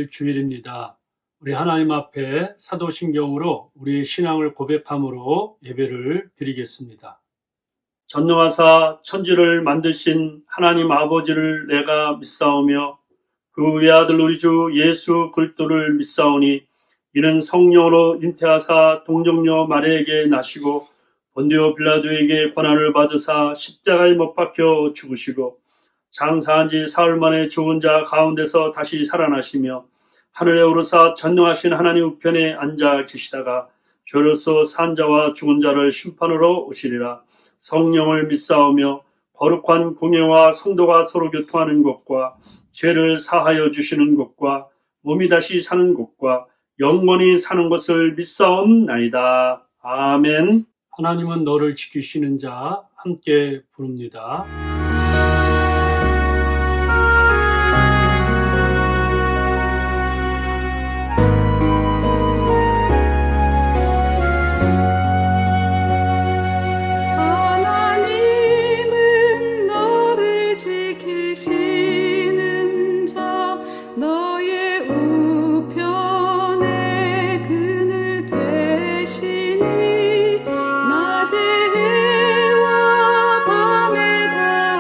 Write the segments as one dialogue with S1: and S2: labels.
S1: 주일 주일입니다. 우리 하나님 앞에 사도신경으로 우리의 신앙을 고백함으로 예배를 드리겠습니다. 전능하사 천지를 만드신 하나님 아버지를 내가 믿사오며 그 외아들 우리 주 예수 그리스도를 믿사오니 이는 성령으로 잉태하사 동정녀 마리아에게 나시고 본디오 빌라도에게 고난을 받으사 십자가에 못 박혀 죽으시고 장사한 지 사흘 만에 죽은 자 가운데서 다시 살아나시며 하늘에 오르사 전능하신 하나님 우편에 앉아 계시다가 죄로서 산 자와 죽은 자를 심판으로 오시리라. 성령을 믿사오며 거룩한 공예와 성도가 서로 교통하는 것과 죄를 사하여 주시는 것과 몸이 다시 사는 것과 영원히 사는 것을 믿사옵나이다. 아멘. 하나님은 너를 지키시는 자 함께 부릅니다.
S2: 하나님은 너를 지키시는 자 너의 우편에 그늘 되시니 낮에 해와 밤에 달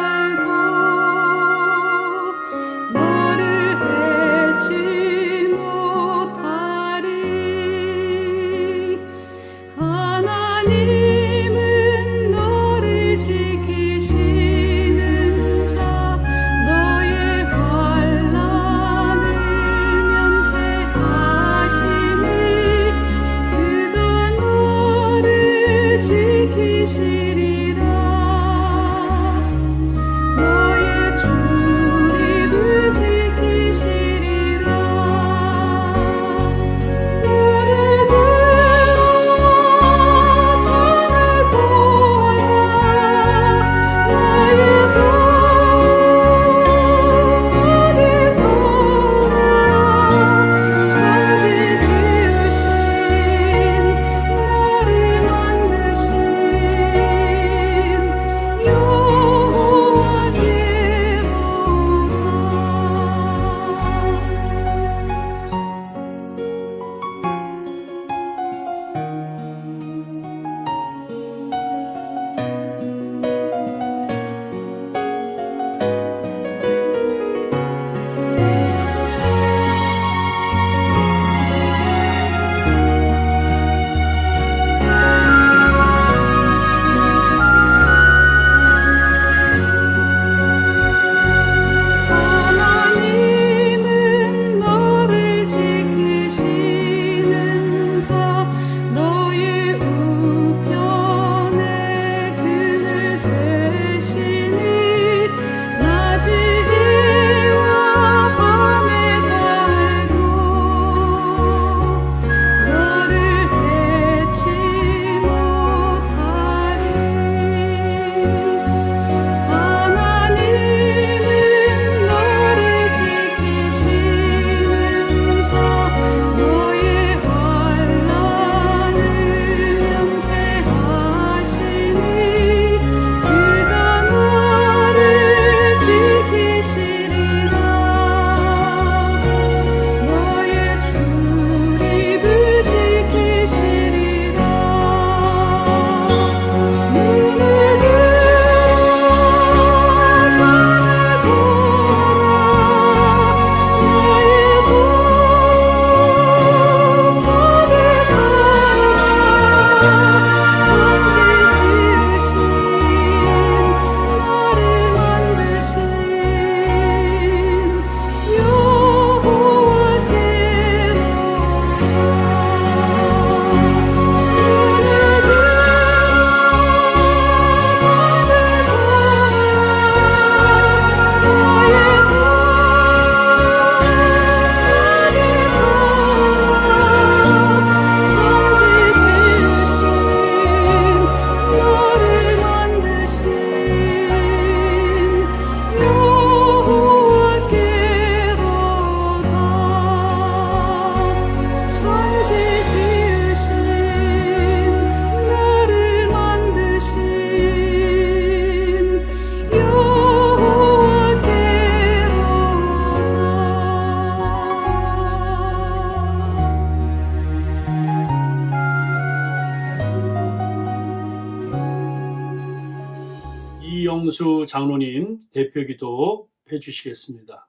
S1: 이성수 장로님 대표기도 해주시겠습니다.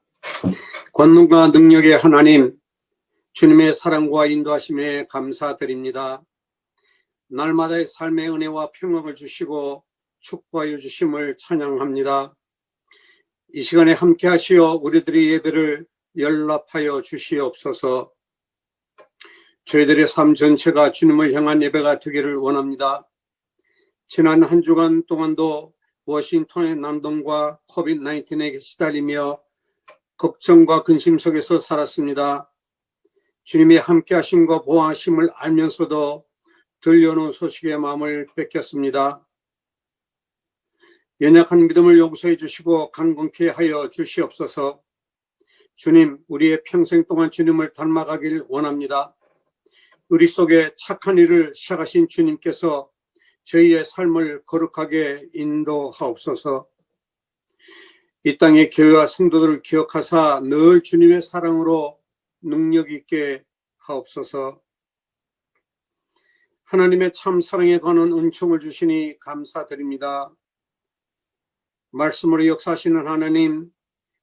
S3: 권능과 능력의 하나님, 주님의 사랑과 인도하심에 감사드립니다. 날마다의 삶의 은혜와 평강을 주시고 축복하여 주심을 찬양합니다. 이 시간에 함께 하시어 우리들의 예배를 연락하여 주시옵소서. 저희들의 삶 전체가 주님을 향한 예배가 되기를 원합니다. 지난 한 주간 동안도 워싱턴의 난동과 코비드-19에 시달리며 걱정과 근심 속에서 살았습니다. 주님의 함께 하심과 보호하심을 알면서도 들려오는 소식에 마음을 뺏겼습니다. 연약한 믿음을 용서해 주시고 강건케 하여 주시옵소서. 주님, 우리의 평생 동안 주님을 닮아가길 원합니다. 우리 속에 착한 일을 시작하신 주님께서 저희의 삶을 거룩하게 인도하옵소서. 이 땅의 교회와 성도들을 기억하사 늘 주님의 사랑으로 능력 있게 하옵소서. 하나님의 참 사랑에 관한 은총을 주시니 감사드립니다. 말씀으로 역사하시는 하나님,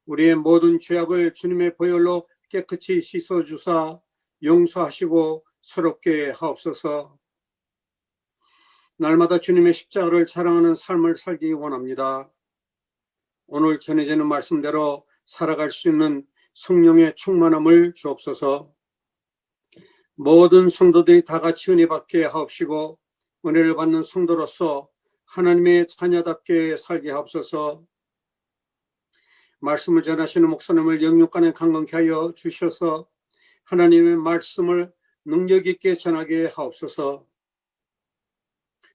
S3: 우리의 모든 죄악을 주님의 보혈로 깨끗이 씻어주사 용서하시고 새롭게 하옵소서. 날마다 주님의 십자가를 자랑하는 삶을 살기 원합니다. 오늘 전해지는 말씀대로 살아갈 수 있는 성령의 충만함을 주옵소서. 모든 성도들이 다 같이 은혜 받게 하옵시고 은혜를 받는 성도로서 하나님의 자녀답게 살게 하옵소서. 말씀을 전하시는 목사님을 영육간에 강건케 하여 주셔서 하나님의 말씀을 능력 있게 전하게 하옵소서.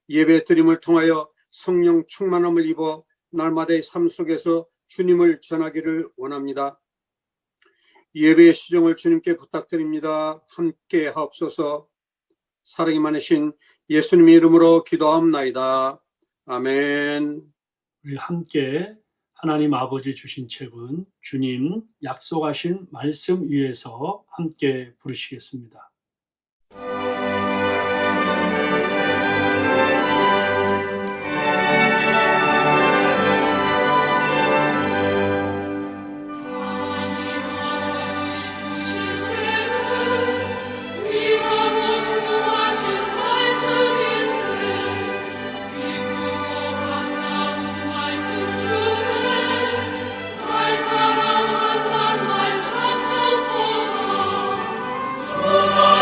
S3: 예배 드림을 통하여 성령 충만함을 입어 날마다의 삶 속에서 주님을 전하기를 원합니다. 예배의 시정을 주님께 부탁드립니다. 함께 하옵소서. 사랑이 많으신 예수님의 이름으로 기도합나이다. 아멘.
S1: 우리 함께 하나님 아버지 주신 책은 주님 약속하신 말씀 위에서 함께 부르시겠습니다.
S2: 주와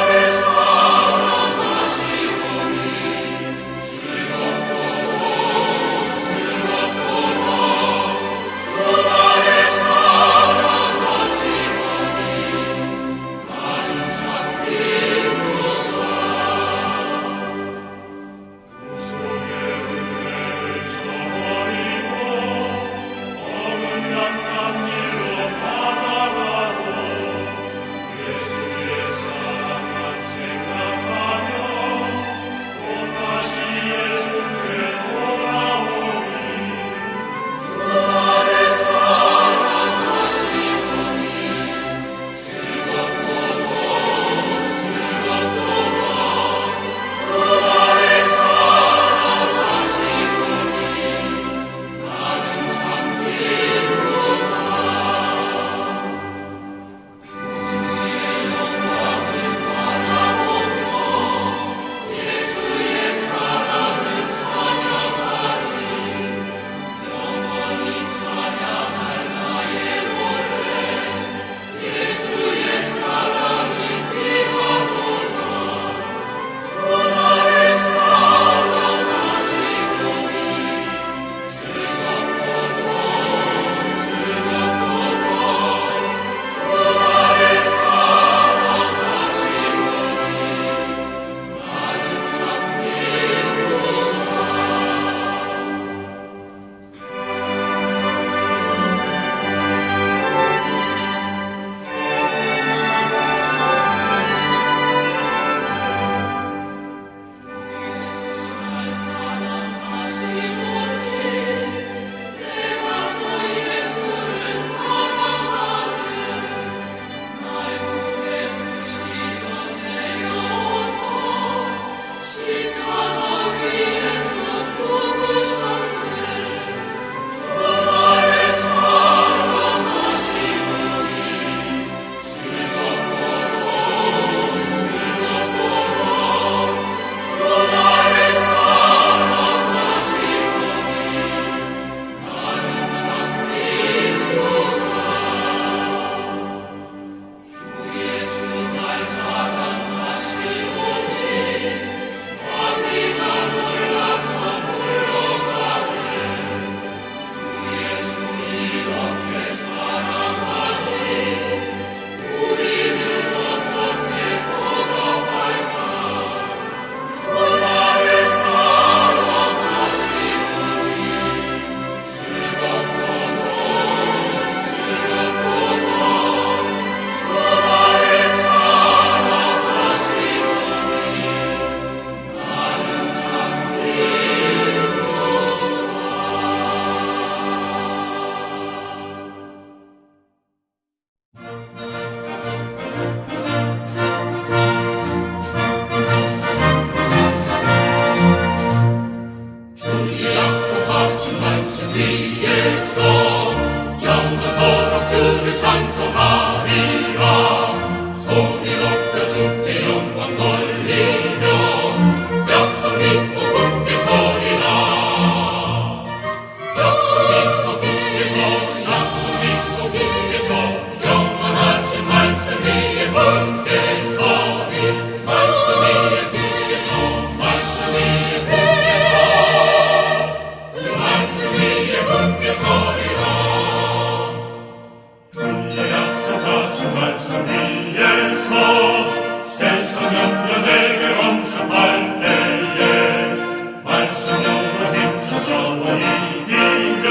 S4: 내게 엄습할 때에 말씀으로 힘써서 이기며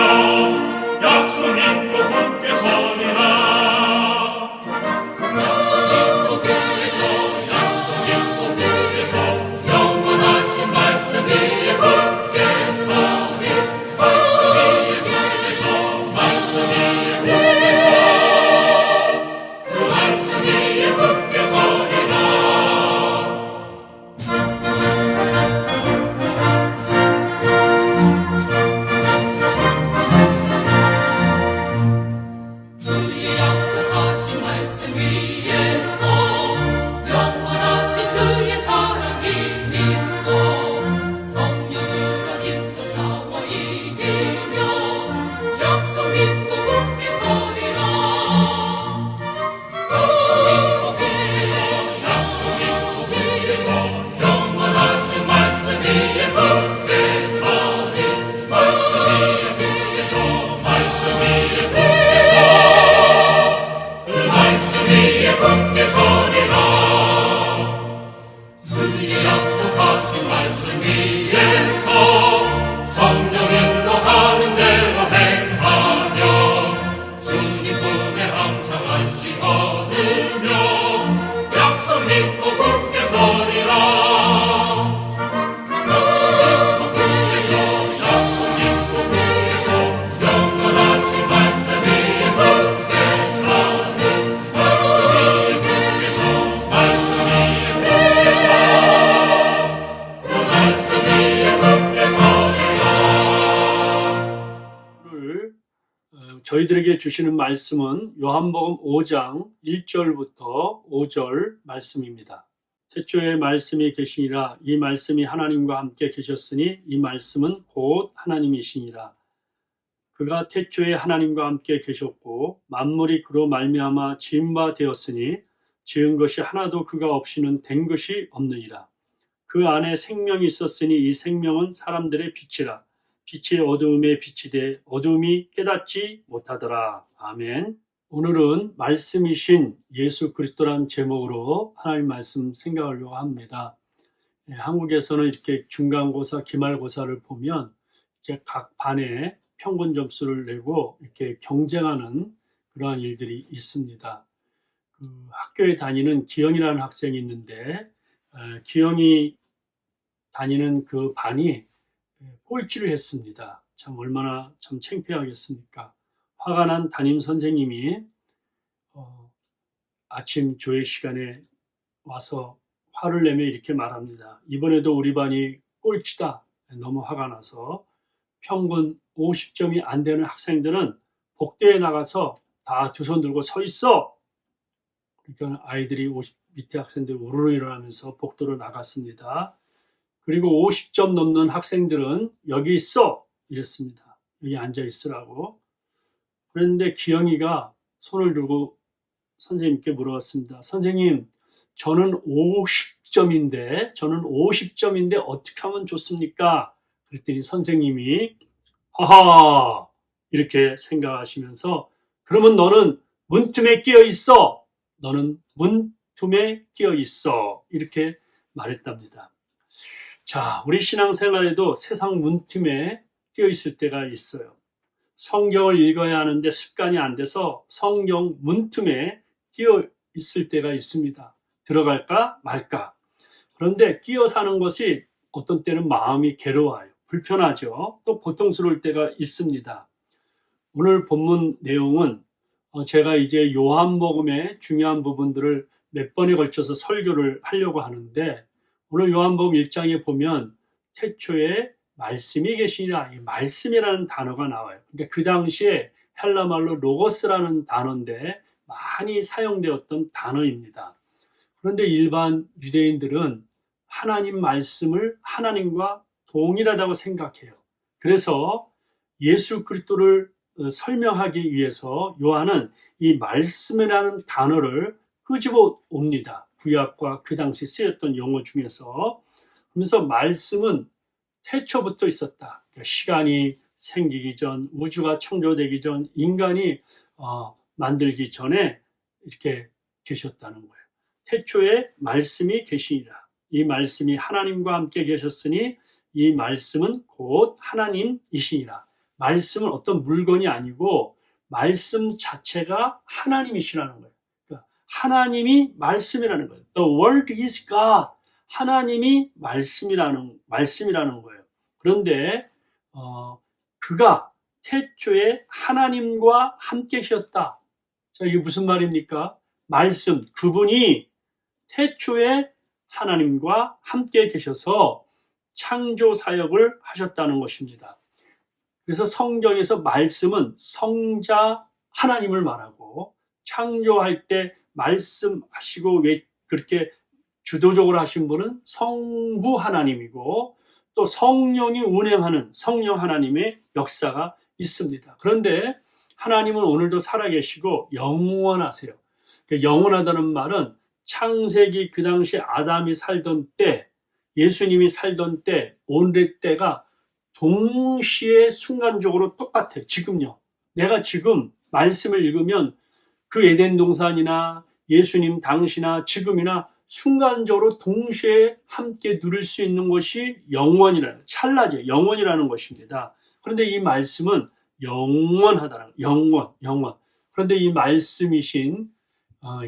S4: 약속 믿고 굳게 서리라. 약속 믿고 굳게 서 영원하신 말씀 위에 굳게 서리. 말씀 위에 굳게 서 말씀 위에 굳게 서 그 말씀 위에 굳게 서리라. 주의 약속하신 말씀 위에서 영원하신 주의 사랑 믿고 성령으로 힘써 싸워 이기며 약속 믿고 굳게 서리라. 약속 믿고 굳게 서 약속 믿고 굳게 서 영원하신 말씀 위에 굳게 서리. 말씀 위에 굳게 서 말씀 위에 굳게 서 그 말씀 위에 굳게 서리라. 주의 약속하신 말씀 위에서 성령 인도하는 대로 행하며 주님 품에 항상 안식 얻으며 약속 믿고 굳게 서리라. 약속 믿고 굳게 서 약속 믿고 굳게 서 영원하신 말씀 위에 굳게 서리. 말씀 위에 굳게 서 말씀 위에 굳게 서 그 말씀 위에 굳게 서리라.
S1: 오늘 저희들에게 주시는 말씀은 요한복음 5장 1절부터 5절 말씀입니다. 태초에 말씀이 계시니라. 이 말씀이 하나님과 함께 계셨으니 이 말씀은 곧 하나님이시니라. 그가 태초에 하나님과 함께 계셨고 만물이 그로 말미암아 지은 바 되었으니 지은 것이 하나도 그가 없이는 된 것이 없느니라. 그 안에 생명이 있었으니 이 생명은 사람들의 빛이라. 빛이 어두움에 비치되 어두움이 깨닫지 못하더라. 아멘. 오늘은 말씀이신 예수 그리스도라는 제목으로 하나님 말씀 생각하려고 합니다. 한국에서는 이렇게 중간고사, 기말고사를 보면 이제 각 반에 평균 점수를 내고 이렇게 경쟁하는 그러한 일들이 있습니다. 그 학교에 다니는 기영이라는 학생이 있는데 기영이 다니는 그 반이 꼴찌를 했습니다. 참 얼마나 참 창피하겠습니까? 화가 난 담임 선생님이 아침 조회 시간에 와서 화를 내며 이렇게 말합니다. 이번에도 우리 반이 꼴찌다. 너무 화가 나서 평균 50점이 안 되는 학생들은 복도에 나가서 다 두 손 들고 서 있어. 그러니까 아이들이 밑에 학생들이 우르르 일어나면서 복도로 나갔습니다. 그리고 50점 넘는 학생들은 여기 있어 이랬습니다. 여기 앉아 있으라고. 그런데 기영이가 손을 들고 선생님께 물어봤습니다. 선생님, 저는 50점인데 어떻게 하면 좋습니까? 그랬더니 선생님이 하하 이렇게 생각하시면서 그러면 너는 문틈에 끼어 있어. 너는 문틈에 끼어 있어. 이렇게 말했답니다. 자, 우리 신앙생활에도 세상 문틈에 끼어 있을 때가 있어요. 성경을 읽어야 하는데 습관이 안 돼서 성경 문틈에 끼어 있을 때가 있습니다. 들어갈까 말까. 그런데 끼어 사는 것이 어떤 때는 마음이 괴로워요. 불편하죠. 또 고통스러울 때가 있습니다. 오늘 본문 내용은 제가 이제 요한복음의 중요한 부분들을 몇 번에 걸쳐서 설교를 하려고 하는데 오늘 요한복음 1장에 보면 태초에 말씀이 계시니라. 이 말씀이라는 단어가 나와요. 그러니까 그 당시에 헬라말로 로고스라는 단어인데 많이 사용되었던 단어입니다. 그런데 일반 유대인들은 하나님 말씀을 하나님과 동일하다고 생각해요. 그래서 예수 그리스도를 설명하기 위해서 요한은 이 말씀이라는 단어를 끄집어 옵니다. 구약과 그 당시 쓰였던 용어 중에서. 그러면서 말씀은 태초부터 있었다. 그러니까 시간이 생기기 전, 우주가 창조되기 전, 인간이 만들기 전에 이렇게 계셨다는 거예요. 태초에 말씀이 계시니라. 이 말씀이 하나님과 함께 계셨으니 이 말씀은 곧 하나님이시니라. 말씀은 어떤 물건이 아니고 말씀 자체가 하나님이시라는 거예요. 그러니까 하나님이 말씀이라는 거예요. The word is God. 하나님이 말씀이라는 거예요. 그런데 그가 태초에 하나님과 함께 계셨다. 자, 이게 무슨 말입니까? 말씀, 그분이 태초에 하나님과 함께 계셔서 창조 사역을 하셨다는 것입니다. 그래서 성경에서 말씀은 성자 하나님을 말하고, 창조할 때 말씀하시고 왜 그렇게 주도적으로 하신 분은 성부 하나님이고, 또 성령이 운행하는 성령 하나님의 역사가 있습니다. 그런데 하나님은 오늘도 살아계시고 영원하세요. 영원하다는 말은 창세기 그 당시 아담이 살던 때, 예수님이 살던 때, 오늘의 때가 동시에 순간적으로 똑같아요. 지금요. 내가 지금 말씀을 읽으면 그 에덴 동산이나 예수님 당시나 지금이나 순간적으로 동시에 함께 누릴 수 있는 것이 찰나죠. 영원이라는 것입니다. 그런데 이 말씀은 영원하다는 거예요. 영원. 그런데 이 말씀이신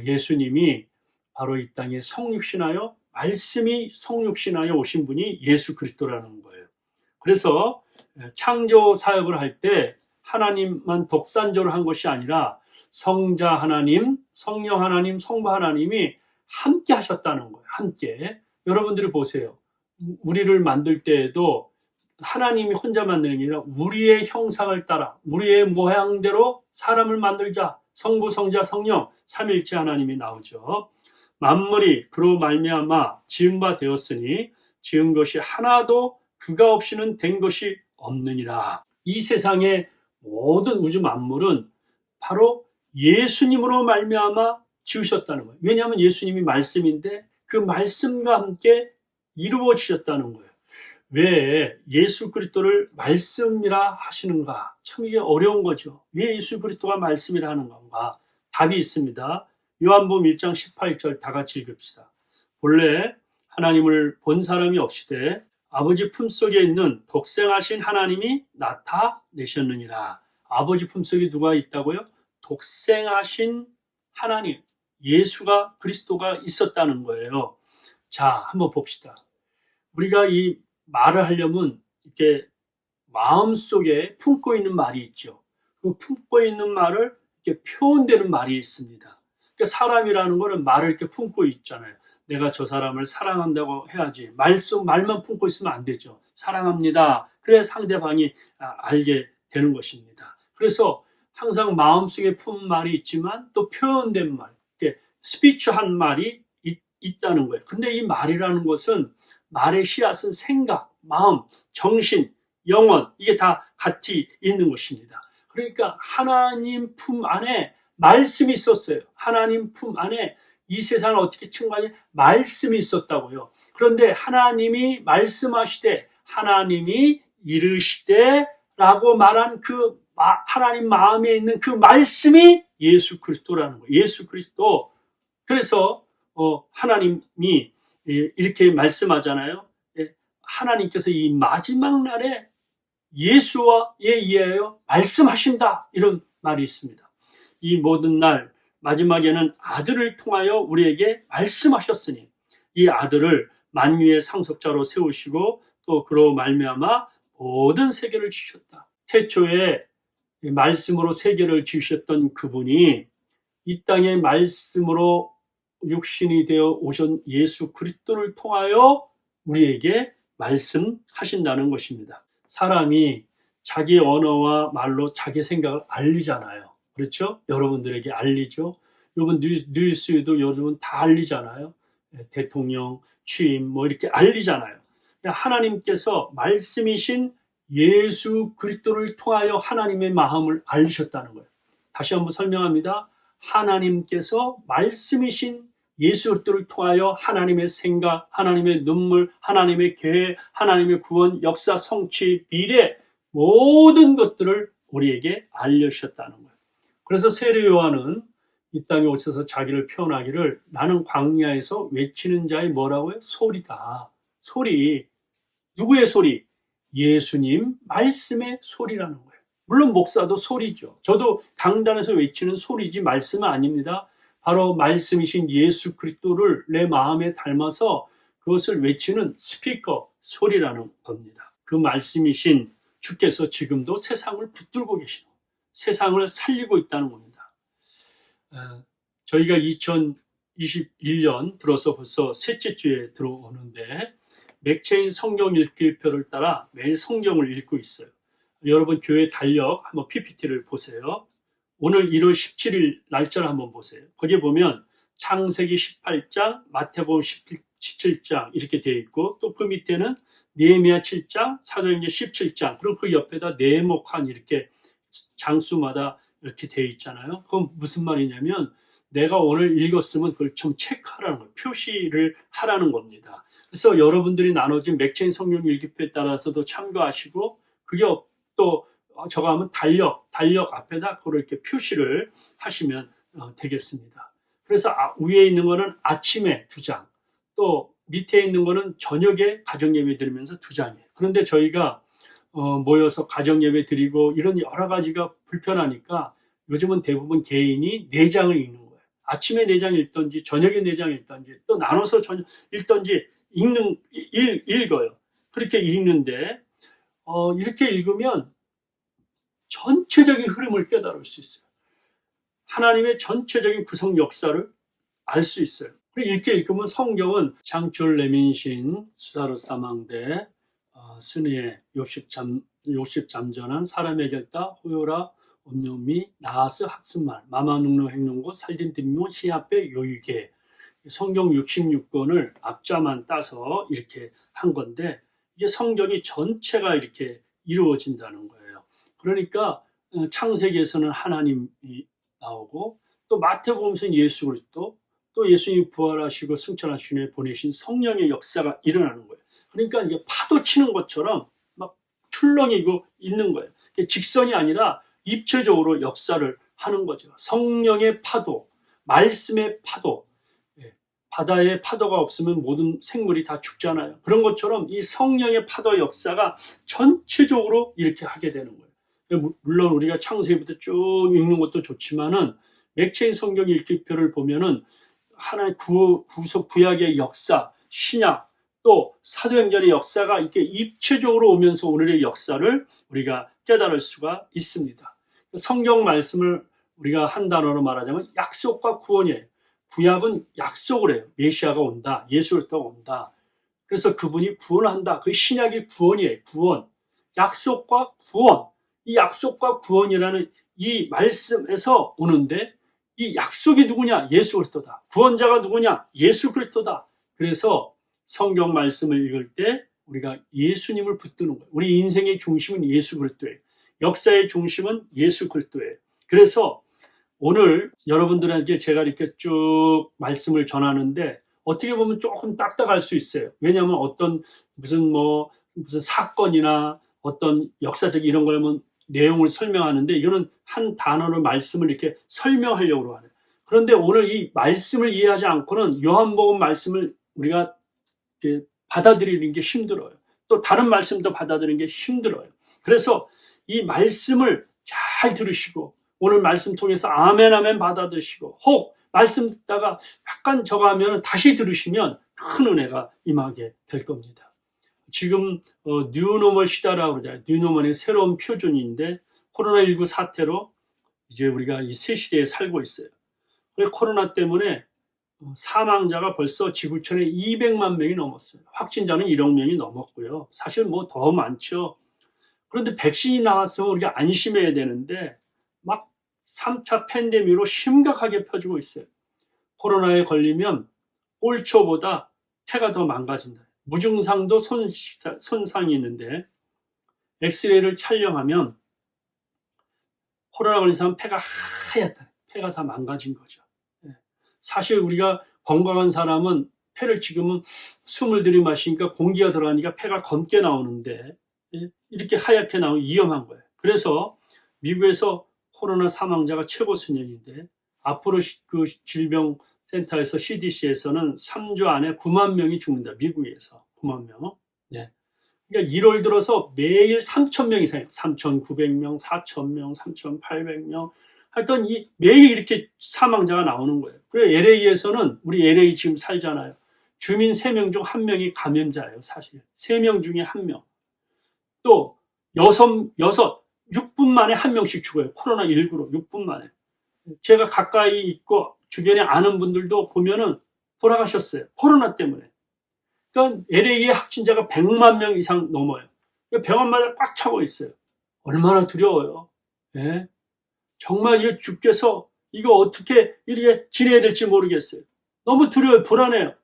S1: 예수님이 바로 이 땅에 성육신하여, 말씀이 성육신하여 오신 분이 예수 그리스도라는 거예요. 그래서 창조 사역을 할 때 하나님만 독단적으로 한 것이 아니라 성자 하나님, 성령 하나님, 성부 하나님이 함께 하셨다는 거예요. 함께. 여러분들이 보세요. 우리를 만들 때에도 하나님이 혼자 만드는 게 아니라 우리의 형상을 따라, 우리의 모양대로 사람을 만들자. 성부, 성자, 성령, 삼일체 하나님이 나오죠. 만물이 그로 말미암아 지은 바 되었으니 지은 것이 하나도 그가 없이는 된 것이 없느니라. 이 세상의 모든 우주 만물은 바로 예수님으로 말미암아 지으셨다는 거예요. 왜냐하면 예수님이 말씀인데 그 말씀과 함께 이루어지셨다는 거예요. 왜 예수 그리스도를 말씀이라 하시는가? 참 이게 어려운 거죠. 왜 예수 그리스도가 말씀이라 하는 건가? 답이 있습니다. 요한복음 1장 18절 다 같이 읽읍시다. 본래 하나님을 본 사람이 없이되 아버지 품속에 있는 독생하신 하나님이 나타내셨느니라. 아버지 품속에 누가 있다고요? 독생하신 하나님, 예수가 그리스도가 있었다는 거예요. 자, 한번 봅시다. 우리가 이 말을 하려면 이렇게 마음속에 품고 있는 말이 있죠. 그 품고 있는 말을 이렇게 표현되는 말이 있습니다. 그러니까 사람이라는 거는 말을 이렇게 품고 있잖아요. 내가 저 사람을 사랑한다고 해야지. 말만 품고 있으면 안 되죠. 사랑합니다. 그래야 상대방이 알게 되는 것입니다. 그래서 항상 마음속에 품은 말이 있지만 또 표현된 말, 이렇게 스피추한 말이 있다는 거예요. 근데 이 말이라는 것은 말의 씨앗은 생각, 마음, 정신, 영혼, 이게 다 같이 있는 것입니다. 그러니까 하나님 품 안에 말씀이 있었어요. 하나님 품 안에 이 세상을 어떻게 측량하냐? 말씀이 있었다고요. 그런데 하나님이 말씀하시되, 하나님이 이르시되 라고 말한 그 하나님 마음에 있는 그 말씀이 예수 그리스도라는 거예요. 예수 그리스도. 그래서 하나님이 이렇게 말씀하잖아요. 하나님께서 이 마지막 날에 예수와 의하여 말씀하신다, 이런 말이 있습니다. 이 모든 날 마지막에는 아들을 통하여 우리에게 말씀하셨으니 이 아들을 만유의 상속자로 세우시고 또 그로 말미암아 모든 세계를 주셨다. 태초에 말씀으로 세계를 지으셨던 그분이 이 땅에 말씀으로 육신이 되어 오신 예수 그리스도를 통하여 우리에게 말씀하신다는 것입니다. 사람이 자기 언어와 말로 자기 생각을 알리잖아요. 그렇죠? 여러분들에게 알리죠. 여러분 뉴스에도 여러분 다 알리잖아요. 대통령 취임 뭐 이렇게 알리잖아요. 하나님께서 말씀이신 예수 그리스도를 통하여 하나님의 마음을 알리셨다는 거예요. 다시 한번 설명합니다. 하나님께서 말씀이신 예수 그리스도를 통하여 하나님의 생각, 하나님의 눈물, 하나님의 계획, 하나님의 구원, 역사, 성취, 미래 모든 것들을 우리에게 알려주셨다는 거예요. 그래서 세례 요한은 이 땅에 오셔서 자기를 표현하기를 나는 광야에서 외치는 자의 뭐라고요? 소리다. 소리. 누구의 소리? 예수님 말씀의 소리라는 거예요. 물론 목사도 소리죠. 저도 강단에서 외치는 소리지 말씀은 아닙니다. 바로 말씀이신 예수 그리스도를 내 마음에 닮아서 그것을 외치는 스피커 소리라는 겁니다. 그 말씀이신 주께서 지금도 세상을 붙들고 계시고 세상을 살리고 있다는 겁니다. 저희가 2021년 들어서 벌써 셋째 주에 들어오는데 맥체인 성경 읽기표를 따라 매일 성경을 읽고 있어요. 여러분 교회 달력 한번 PPT를 보세요. 오늘 1월 17일 날짜를 한번 보세요. 거기에 보면 창세기 18장, 마태복음 17장 이렇게 되어 있고 또 그 밑에는 느헤미야 7장, 사도행전 17장 그리고 그 옆에다 네모칸 이렇게 장수마다 이렇게 되어 있잖아요. 그건 무슨 말이냐면 내가 오늘 읽었으면 그걸 좀 체크하라는 거예요. 표시를 하라는 겁니다. 그래서 여러분들이 나눠진 맥체인 성경 읽기표에 따라서도 참고하시고 그게 또 저거 하면 달력 앞에다 그걸 이렇게 표시를 하시면 되겠습니다. 그래서 위에 있는 거는 아침에 2장, 또 밑에 있는 거는 저녁에 가정예배 드리면서 2장이에요. 그런데 저희가 모여서 가정예배 드리고 이런 여러 가지가 불편하니까 요즘은 대부분 개인이 4장을 읽는 거예요. 아침에 4장 읽던지 저녁에 4장 읽던지 또 나눠서 읽던지 읽어요. 그렇게 읽는데 이렇게 읽으면 전체적인 흐름을 깨달을 수 있어요. 하나님의 전체적인 구성 역사를 알 수 있어요. 이렇게 읽으면 성경은 창출 레민신 수사로 사망대 스니에 욕십잠전한 사람의 결다 호요라 온요미 나하스 학습말 마마능로 행동고 살진 뒷모 시합배 요유계 성경 66권을 앞자만 따서 이렇게 한 건데 이게 성경이 전체가 이렇게 이루어진다는 거예요. 그러니까 창세기에서는 하나님이 나오고 또 마태복음에서는 예수 그리스도 또 예수님이 부활하시고 승천하신 후에 보내신 성령의 역사가 일어나는 거예요. 그러니까 이게 파도 치는 것처럼 막 출렁이고 있는 거예요. 직선이 아니라 입체적으로 역사를 하는 거죠. 성령의 파도, 말씀의 파도, 바다에 파도가 없으면 모든 생물이 다 죽잖아요. 그런 것처럼 이 성령의 파도 역사가 전체적으로 이렇게 하게 되는 거예요. 물론 우리가 창세기부터 쭉 읽는 것도 좋지만은 맥체인 성경 읽기표를 보면은 하나의 구약의 역사, 신약, 또 사도행전의 역사가 이렇게 입체적으로 오면서 오늘의 역사를 우리가 깨달을 수가 있습니다. 성경 말씀을 우리가 한 단어로 말하자면 약속과 구원이에요. 구약은 약속을 해요. 메시아가 온다. 예수 그리스도가 온다. 그래서 그분이 구원한다. 그 신약이 구원이에요. 구원. 약속과 구원. 이 약속과 구원이라는 이 말씀에서 오는데 이 약속이 누구냐? 예수 그리스도다. 구원자가 누구냐? 예수 그리스도다. 그래서 성경 말씀을 읽을 때 우리가 예수님을 붙드는 거예요. 우리 인생의 중심은 예수 그리스도예요. 역사의 중심은 예수 그리스도예요. 그래서 오늘 여러분들에게 제가 이렇게 쭉 말씀을 전하는데 어떻게 보면 조금 딱딱할 수 있어요. 왜냐하면 어떤 무슨 사건이나 어떤 역사적 이런 거라면 내용을 설명하는데 이거는 한 단어로 말씀을 이렇게 설명하려고 하네요. 그런데 오늘 이 말씀을 이해하지 않고는 요한복음 말씀을 우리가 이렇게 받아들이는 게 힘들어요. 또 다른 말씀도 받아들이는 게 힘들어요. 그래서 이 말씀을 잘 들으시고 오늘 말씀 통해서 아멘 아멘 받아들이시고 혹 말씀 듣다가 약간 저거 하면 다시 들으시면 큰 은혜가 임하게 될 겁니다. 지금 뉴노멀 시대라고 그러잖아요. 뉴노멀의 새로운 표준인데 코로나19 사태로 이제 우리가 이 새 시대에 살고 있어요. 코로나 때문에 사망자가 벌써 지구촌에 200만 명이 넘었어요. 확진자는 1억 명이 넘었고요. 사실 더 많죠. 그런데 백신이 나왔으면 우리가 안심해야 되는데 막 3차 팬데믹으로 심각하게 퍼지고 있어요. 코로나에 걸리면 꼴초보다 폐가 더 망가진다. 무증상도 손상이 있는데 엑스레이를 촬영하면 코로나 걸린 사람 폐가 하얗다. 폐가 다 망가진 거죠. 사실 우리가 건강한 사람은 폐를 지금은 숨을 들이마시니까 공기가 들어가니까 폐가 검게 나오는데 이렇게 하얗게 나오면 위험한 거예요. 그래서 미국에서 코로나 사망자가 최고 수준인데 앞으로 그 질병센터에서 CDC에서는 3주 안에 9만 명이 죽는다. 미국에서 9만 명. 네. 그러니까 1월 들어서 매일 3,000명 이상이에요. 3,900명, 4,000명, 3,800명. 하여튼 매일 이렇게 사망자가 나오는 거예요. 그래서 LA에서는 우리 LA 지금 살잖아요. 주민 3명 중 1명이 감염자예요, 사실. 3명 중에 1명. 또 6분 만에 1명씩 죽어요. 코로나19로 6분 만에. 제가 가까이 있고 주변에 아는 분들도 보면은 돌아가셨어요. 코로나 때문에. 그러니까 LA의 확진자가 100만 명 이상 넘어요. 병원마다 꽉 차고 있어요. 얼마나 두려워요. 예? 정말 이거 죽겠어. 이거 어떻게 이렇게 지내야 될지 모르겠어요. 너무 두려워요. 불안해요.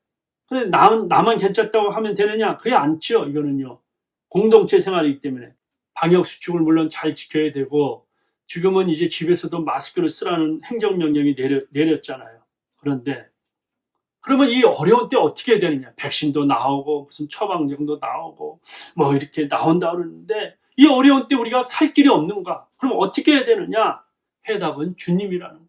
S1: 근데 나만 괜찮다고 하면 되느냐? 그게 안죠. 이거는요. 공동체 생활이기 때문에. 방역 수칙을 물론 잘 지켜야 되고, 지금은 이제 집에서도 마스크를 쓰라는 행정명령이 내렸잖아요. 그런데 그러면 이 어려운 때 어떻게 해야 되느냐? 백신도 나오고 무슨 처방전도 나오고 뭐 이렇게 나온다 그러는데, 이 어려운 때 우리가 살 길이 없는가? 그럼 어떻게 해야 되느냐? 해답은 주님이라는 거예요.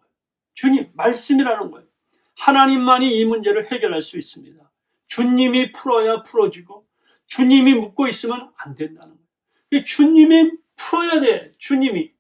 S1: 주님, 말씀이라는 거예요. 하나님만이 이 문제를 해결할 수 있습니다. 주님이 풀어야 풀어지고 주님이 묻고 있으면 안 된다는 거예요. 주님이 풀어야 돼. 주님이.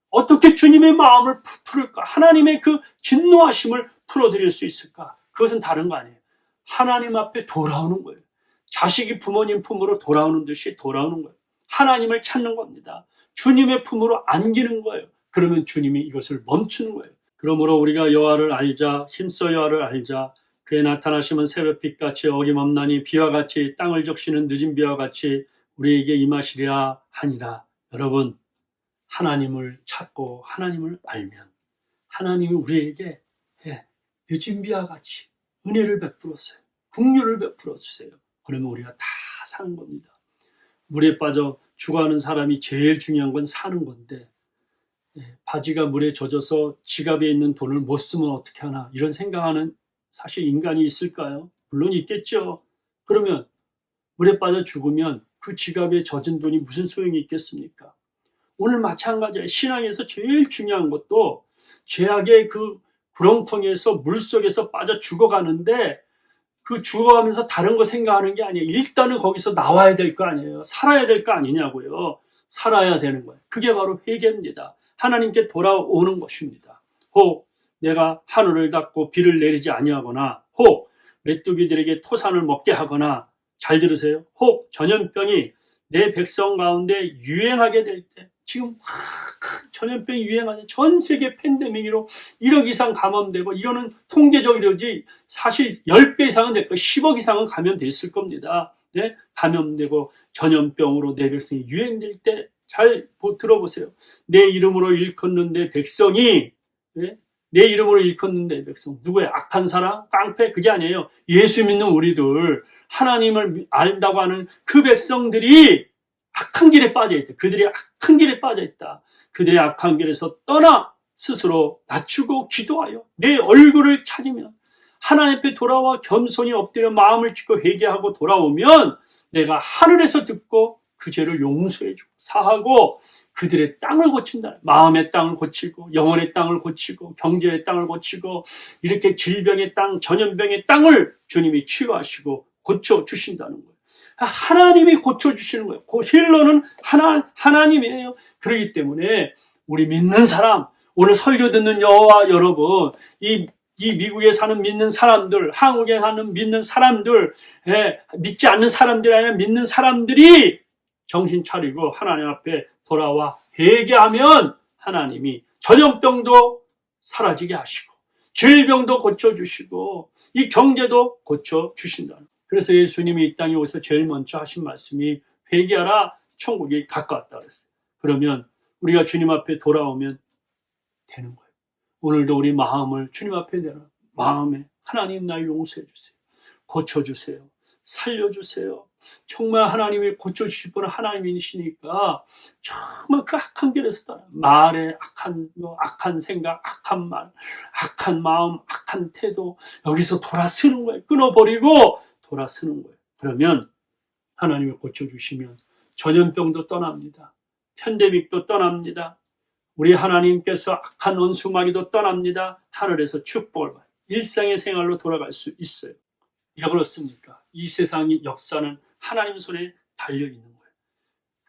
S1: 어떻게 주님의 마음을 풀을까? 하나님의 그 진노하심을 풀어드릴 수 있을까? 그것은 다른 거 아니에요. 하나님 앞에 돌아오는 거예요. 자식이 부모님 품으로 돌아오는 듯이 돌아오는 거예요. 하나님을 찾는 겁니다. 주님의 품으로 안기는 거예요. 그러면 주님이 이것을 멈추는 거예요. 그러므로 우리가 여호와를 알자, 힘써 여호와를 알자. 그의 나타나심은 새벽빛같이 어김없나니 비와 같이 땅을 적시는 늦은 비와 같이 우리에게 임하시리라 하니라. 여러분, 하나님을 찾고 하나님을 알면 하나님이 우리에게 늦은 비와 같이 은혜를 베풀었어요. 긍휼을 베풀어 주세요. 그러면 우리가 다 사는 겁니다. 물에 빠져 죽어가는 사람이 제일 중요한 건 사는 건데, 바지가 물에 젖어서 지갑에 있는 돈을 못 쓰면 어떻게 하나, 이런 생각하는 사실 인간이 있을까요? 물론 있겠죠. 그러면 물에 빠져 죽으면 그 지갑에 젖은 돈이 무슨 소용이 있겠습니까? 오늘 마찬가지예요. 신앙에서 제일 중요한 것도 죄악의 그 구렁텅이에서 물속에서 빠져 죽어가는데, 그 죽어가면서 다른 거 생각하는 게 아니에요. 일단은 거기서 나와야 될 거 아니에요. 살아야 될 거 아니냐고요. 살아야 되는 거예요. 그게 바로 회개입니다. 하나님께 돌아오는 것입니다. 혹 내가 하늘을 닫고 비를 내리지 아니하거나, 혹 메뚜기들에게 토산을 먹게 하거나, 잘 들으세요. 혹 전염병이 내 백성 가운데 유행하게 될 때, 지금 전염병이 유행하는 전 세계 팬데믹으로 1억 이상 감염되고, 이거는 통계적이지 사실 10배 이상은 될 거예요. 10억 이상은 감염됐을 겁니다. 네? 감염되고 전염병으로 내 백성이 유행될 때 잘 들어보세요. 내 이름으로 일컫는데 백성이, 네? 내 이름으로 일컫는데 백성. 누구예요? 악한 사람? 깡패? 그게 아니에요. 예수 믿는 우리들, 하나님을 안다고 하는 그 백성들이 악한 길에 빠져있다. 그들이 악한 길에 빠져있다. 그들의 악한 길에서 떠나 스스로 낮추고 기도하여 내 얼굴을 찾으면, 하나님 앞에 돌아와 겸손히 엎드려 마음을 찢고 회개하고 돌아오면 내가 하늘에서 듣고 그 죄를 용서해주고 사하고 그들의 땅을 고친다. 마음의 땅을 고치고 영혼의 땅을 고치고 경제의 땅을 고치고, 이렇게 질병의 땅, 전염병의 땅을 주님이 치유하시고 고쳐주신다는 거예요. 하나님이 고쳐주시는 거예요. 그 힐러는 하나님이에요. 그렇기 때문에 우리 믿는 사람, 오늘 설교 듣는 여호와 여러분, 이 미국에 사는 믿는 사람들, 한국에 사는 믿는 사람들, 믿지 않는 사람들이 아니라 믿는 사람들이 정신 차리고 하나님 앞에 돌아와 회개하면 하나님이 전염병도 사라지게 하시고 질병도 고쳐주시고 이 경제도 고쳐주신다. 그래서 예수님이 이 땅에 오셔서 제일 먼저 하신 말씀이 회개하라, 천국이 가까웠다 그랬어요. 그러면 우리가 주님 앞에 돌아오면 되는 거예요. 오늘도 우리 마음을 주님 앞에 내라. 마음에 하나님 날 용서해 주세요. 고쳐주세요. 살려주세요. 정말 하나님이 고쳐주실 분은 하나님이시니까 정말 그 악한 길에서 떠나. 말에 악한 생각, 악한 말, 악한 마음, 악한 태도, 여기서 돌아서는 거예요. 끊어버리고 돌아서는 거예요. 그러면 하나님이 고쳐주시면 전염병도 떠납니다. 팬데믹도 떠납니다. 우리 하나님께서 악한 원수마귀도 떠납니다. 하늘에서 축복을 받아요. 일상의 생활로 돌아갈 수 있어요. 왜 그렇습니까? 이 세상의 역사는 하나님 손에 달려있는 거예요.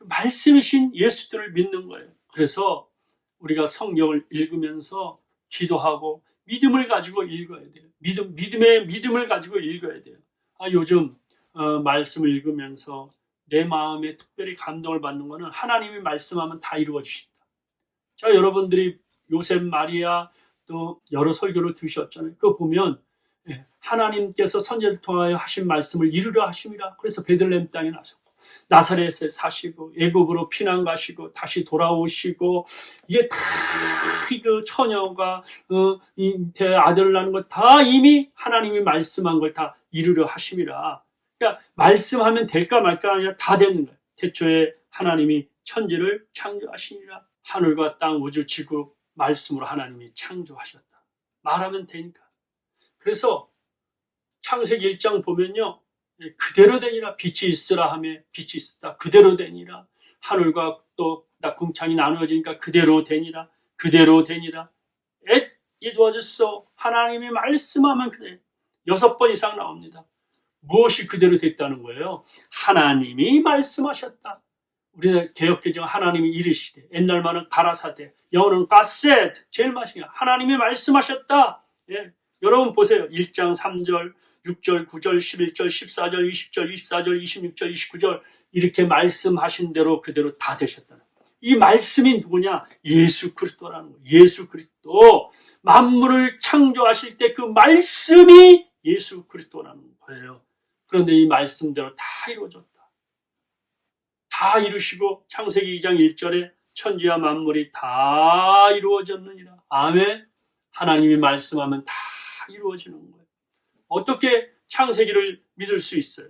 S1: 말씀이신 예수들을 믿는 거예요. 그래서 우리가 성경을 읽으면서 기도하고 믿음을 가지고 읽어야 돼요. 믿음의 믿음을 가지고 읽어야 돼요. 요즘 말씀을 읽으면서 내 마음에 특별히 감동을 받는 것은 하나님이 말씀하면 다 이루어지신다. 자, 여러분들이 요셉 마리아 또 여러 설교를 들으셨잖아요. 그거 보면 하나님께서 선지자를 통하여 하신 말씀을 이루려 하심이라. 그래서 베들레헴 땅에 나섰고 나사렛에 사시고 애굽으로 피난 가시고 다시 돌아오시고 이게 다 그 처녀가 아들을 낳는 것 다 이미 하나님이 말씀한 걸 다 이루려 하심이라. 그러니까 말씀하면 될까 말까 아니라 다 되는 거예요. 태초에 하나님이 천지를 창조하시니라. 하늘과 땅 우주 지구 말씀으로 하나님이 창조하셨다. 말하면 되니까. 그래서 창세기 1장 보면요. 그대로 되니라. 빛이 있으라 하며 빛이 있었다. 그대로 되니라. 하늘과 또 궁창이 나누어지니까 그대로 되니라. 그대로 되니라. It was so. 하나님이 말씀하면 그래. 6번 이상 나옵니다. 무엇이 그대로 됐다는 거예요? 하나님이 말씀하셨다. 우리는 개역개정 하나님이 이르시되, 옛날만은 가라사대, 영어는 가셋, 제일 맛있냐. 하나님이 말씀하셨다. 예. 여러분 보세요. 1장 3절, 6절, 9절, 11절, 14절, 20절, 24절, 26절, 29절 이렇게 말씀하신 대로 그대로 다 되셨다는 거예요. 이 말씀이 누구냐? 예수 그리스도라는 거예요. 예수 그리스도. 만물을 창조하실 때 그 말씀이 예수 그리스도라는 거예요. 그런데 이 말씀대로 다 이루어졌다. 다 이루시고 창세기 2장 1절에 천지와 만물이 다 이루어졌느니라. 아멘. 하나님이 말씀하면 다 이루어지는 거예요. 어떻게 창세기를 믿을 수 있어요?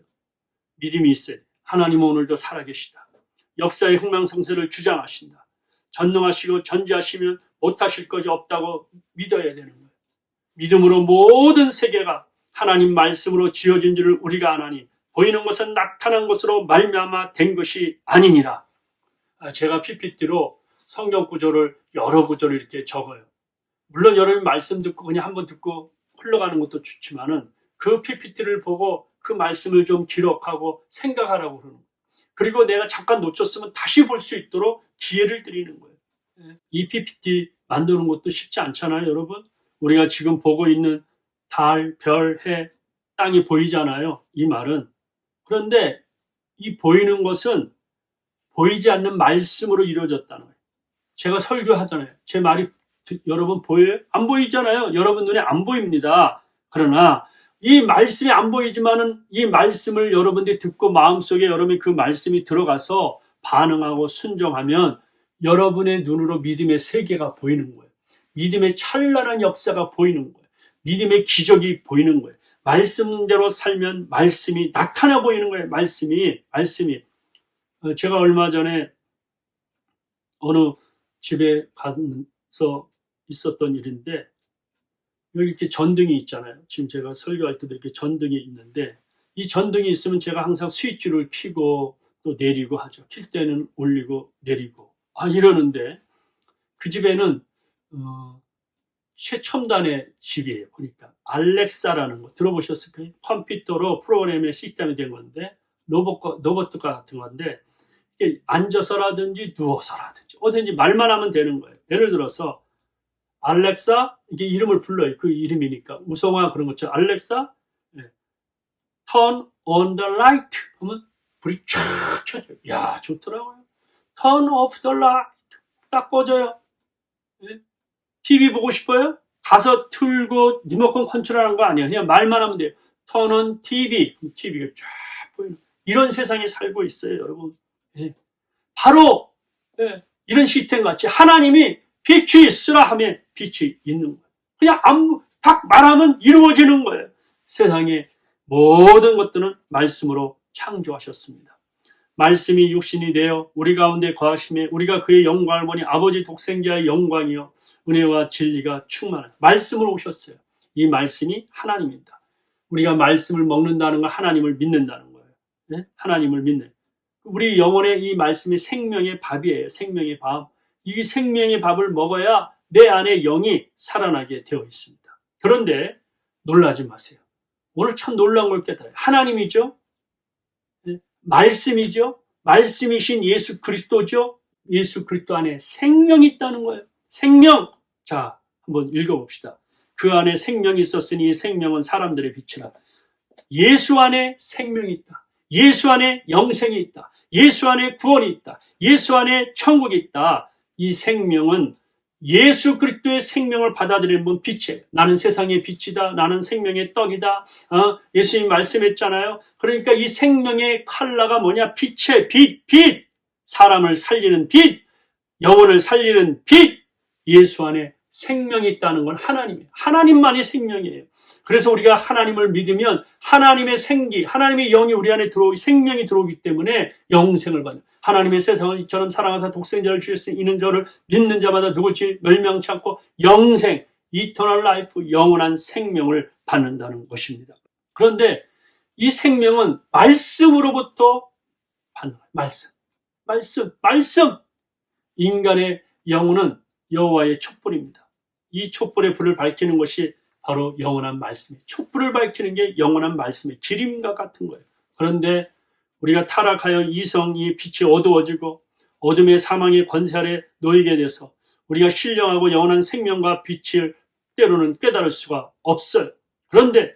S1: 믿음이 있어요. 하나님은 오늘도 살아계시다. 역사의 흥망성쇠를 주장하신다. 전능하시고 전지하시면 못하실 것이 없다고 믿어야 되는 거예요. 믿음으로 모든 세계가 하나님 말씀으로 지어진 줄을 우리가 아나니 보이는 것은 나타난 것으로 말미암아 된 것이 아니니라. 제가 PPT로 성경 구절을 여러 구절을 이렇게 적어요. 물론 여러분이 말씀 듣고 그냥 한번 듣고 흘러가는 것도 좋지만은 그 PPT를 보고 그 말씀을 좀 기록하고 생각하라고 그러는 거예요. 그리고 내가 잠깐 놓쳤으면 다시 볼 수 있도록 기회를 드리는 거예요. 이 PPT 만드는 것도 쉽지 않잖아요, 여러분. 우리가 지금 보고 있는 달, 별, 해, 땅이 보이잖아요. 이 말은. 그런데 이 보이는 것은 보이지 않는 말씀으로 이루어졌다는 거예요. 제가 설교하잖아요. 제 말이 여러분 보여요? 안 보이잖아요. 여러분 눈에 안 보입니다. 그러나 이 말씀이 안 보이지만은 이 말씀을 여러분들이 듣고 마음속에 여러분이 그 말씀이 들어가서 반응하고 순종하면 여러분의 눈으로 믿음의 세계가 보이는 거예요. 믿음의 찬란한 역사가 보이는 거예요. 믿음의 기적이 보이는 거예요. 말씀대로 살면 말씀이 나타나 보이는 거예요. 말씀이. 제가 얼마 전에 어느 집에 가서 있었던 일인데 여기 이렇게 전등이 있잖아요. 지금 제가 설교할 때도 이렇게 전등이 있는데 이 전등이 있으면 제가 항상 스위치를 켜고 또 내리고 하죠. 킬 때는 올리고 내리고 이러는데 그 집에는 최첨단의 집이에요. 보니까 알렉사라는 거 들어보셨을까요? 컴퓨터로 프로그램의 시스템이 된 건데 로봇 같은 건데 이게 앉아서라든지 누워서라든지 어딘지 말만 하면 되는 거예요. 예를 들어서 알렉사 이게 이름을 불러요. 그 이름이니까 우성화 그런 것처럼 알렉사 turn on the light 하면 불이 쫙 켜져요. 야 좋더라고요. turn off the light 딱 꺼져요. TV 보고 싶어요? 가서 틀고 리모컨 컨트롤하는 거 아니에요. 그냥 말만 하면 돼요. turn on TV TV가 쫙 보이는 이런 세상에 살고 있어요, 여러분. 바로 이런 시스템 같이 하나님이 빛이 있으라 하면 빛이 있는 거예요. 그냥 딱 말하면 이루어지는 거예요. 세상의 모든 것들은 말씀으로 창조하셨습니다. 말씀이 육신이 되어 우리 가운데 거하심에 우리가 그의 영광을 보니 아버지 독생자의 영광이요 은혜와 진리가 충만한 말씀으로 오셨어요. 이 말씀이 하나님입니다. 우리가 말씀을 먹는다는 건 하나님을 믿는다는 거예요. 네? 하나님을 믿는. 우리 영혼의 이 말씀이 생명의 밥이에요. 생명의 밥. 이 생명의 밥을 먹어야 내 안에 영이 살아나게 되어 있습니다. 그런데 놀라지 마세요. 오늘 참 놀라운 걸 깨달아요. 하나님이죠. 말씀이죠. 말씀이신 예수 그리스도죠. 예수 그리스도 안에 생명이 있다는 거예요. 생명. 자, 한번 읽어봅시다. 그 안에 생명이 있었으니 이 생명은 사람들의 빛이라. 예수 안에 생명이 있다. 예수 안에 영생이 있다. 예수 안에 구원이 있다. 예수 안에 천국이 있다. 이 생명은 예수 그리스도의 생명을 받아들이는 분 빛이에요. 나는 세상의 빛이다. 나는 생명의 떡이다. 예수님이 말씀했잖아요. 그러니까 이 생명의 컬러가 뭐냐? 빛의 빛, 빛. 사람을 살리는 빛, 영혼을 살리는 빛. 예수 안에 생명이 있다는 건 하나님이에요. 하나님만이 생명이에요. 그래서 우리가 하나님을 믿으면 하나님의 생기, 하나님의 영이 우리 안에 들어오기, 생명이 들어오기 때문에 영생을 받는. 하나님의 세상을 이처럼 사랑하사 독생자를 주셨으니 이는 저를 믿는 자마다 누구지 멸망치 않고 영생, 이터널 라이프, 영원한 생명을 받는다는 것입니다. 그런데 이 생명은 말씀으로부터 받는 거예요. 말씀. 인간의 영혼은 여호와의 촛불입니다. 이 촛불의 불을 밝히는 것이 바로 영원한 말씀이에요. 촛불을 밝히는 게 영원한 말씀의 기름과 같은 거예요. 그런데 우리가 타락하여 이성이 빛이 어두워지고 어둠의 사망의 권세 아래 놓이게 돼서 우리가 신령하고 영원한 생명과 빛을 때로는 깨달을 수가 없어요. 그런데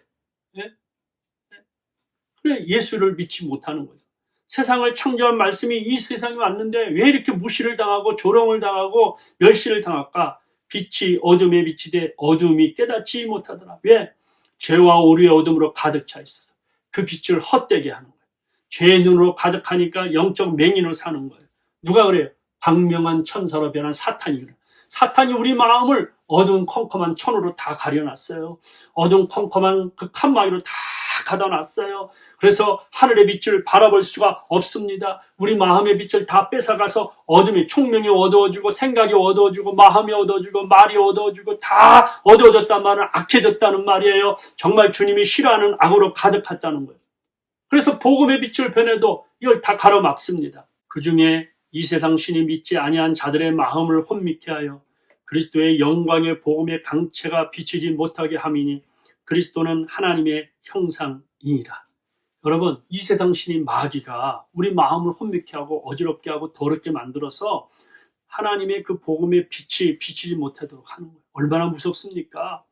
S1: 그래 예수를 믿지 못하는 거죠. 세상을 창조한 말씀이 이 세상에 왔는데 왜 이렇게 무시를 당하고 조롱을 당하고 멸시를 당할까? 빛이 어둠에 빛이 돼 어둠이 깨닫지 못하더라. 왜? 죄와 오류의 어둠으로 가득 차 있어서 그 빛을 헛되게 하는 거예요. 죄의 눈으로 가득하니까 영적 맹인으로 사는 거예요. 누가 그래요? 광명한 천사로 변한 사탄이 그래요. 사탄이 우리 마음을 어두운 컴컴한 천으로 다 가려놨어요. 어두운 컴컴한 그 칸막이로 다 가둬놨어요. 그래서 하늘의 빛을 바라볼 수가 없습니다. 우리 마음의 빛을 다 뺏어가서 어둠이 총명이 어두워지고 생각이 어두워지고 마음이 어두워지고 말이 어두워지고 다 어두워졌단 말은 악해졌다는 말이에요. 정말 주님이 싫어하는 악으로 가득했다는 거예요. 그래서 복음의 빛을 변해도 이걸 다 가로막습니다. 그 중에 이 세상 신이 믿지 아니한 자들의 마음을 혼미케 하여 그리스도의 영광의 복음의 강체가 비치지 못하게 함이니 그리스도는 하나님의 형상이니라. 여러분, 이 세상 신이 마귀가 우리 마음을 혼미케 하고 어지럽게 하고 더럽게 만들어서 하나님의 그 복음의 빛이 비치지 못하도록 하는 거예요. 얼마나 무섭습니까?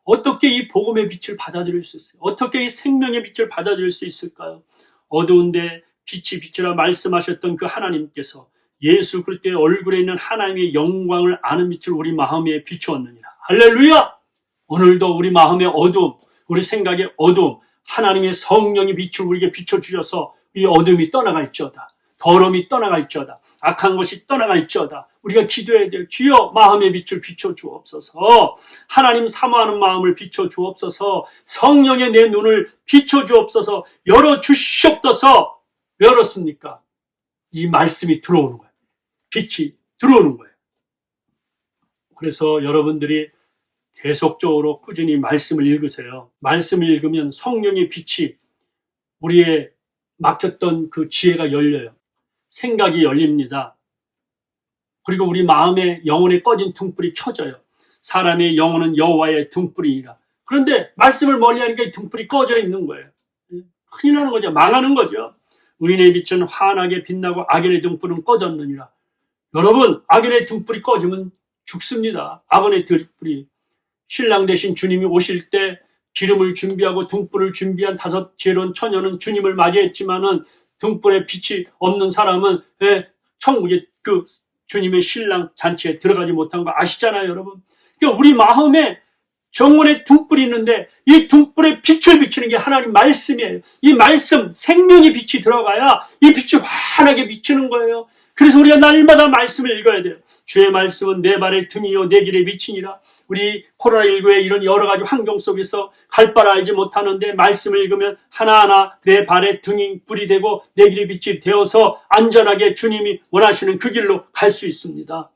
S1: 어떻게 이 복음의 빛을 받아들일 수 있어요? 어떻게 이 생명의 빛을 받아들일 수 있을까요? 어두운데 빛이 빛이라 말씀하셨던 그 하나님께서 예수 그리스도의 얼굴에 있는 하나님의 영광을 아는 빛을 우리 마음에 비추었느니라. 할렐루야! 오늘도 우리 마음의 어두움, 우리 생각의 어두움, 하나님의 성령이 빛을 우리에게 비춰주셔서 이 어둠이 떠나갈지어다. 더러움이 떠나갈지어다. 악한 것이 떠나갈지어다. 우리가 기도해야 돼요. 주여 마음의 빛을 비춰주옵소서. 하나님 사모하는 마음을 비춰주옵소서. 성령의 내 눈을 비춰주옵소서. 열어주시옵소서. 왜 열었습니까? 이 말씀이 들어오는 거예요. 빛이 들어오는 거예요. 그래서 여러분들이 계속적으로 꾸준히 말씀을 읽으세요. 말씀을 읽으면 성령의 빛이 우리의 막혔던 그 지혜가 열려요. 생각이 열립니다. 그리고 우리 마음에 영혼에 꺼진 등불이 켜져요. 사람의 영혼은 여호와의 등불이니라. 그런데 말씀을 멀리하니까 이 등불이 꺼져 있는 거예요. 큰일 나는 거죠. 망하는 거죠. 의인의 빛은 환하게 빛나고 악인의 등불은 꺼졌느니라. 여러분, 악인의 등불이 꺼지면 죽습니다. 악인의 등불이. 신랑 되신 주님이 오실 때 기름을 준비하고 등불을 준비한 5 지혜로운 처녀는 주님을 맞이했지만은 등불에 빛이 없는 사람은 천국의 그 주님의 신랑 잔치에 들어가지 못한 거 아시잖아요, 여러분. 그러니까 우리 마음에 정원에 등불이 있는데 이 등불에 빛을 비추는 게 하나님 말씀이에요. 이 말씀, 생명의 빛이 들어가야 이 빛이 환하게 비추는 거예요. 그래서 우리가 날마다 말씀을 읽어야 돼요. 주의 말씀은 내 발의 등이요 내 길의 빛이니라. 우리 코로나19의 이런 여러 가지 환경 속에서 갈 바를 알지 못하는데 말씀을 읽으면 하나하나 내 발의 등이 불이 되고 내 길의 빛이 되어서 안전하게 주님이 원하시는 그 길로 갈 수 있습니다.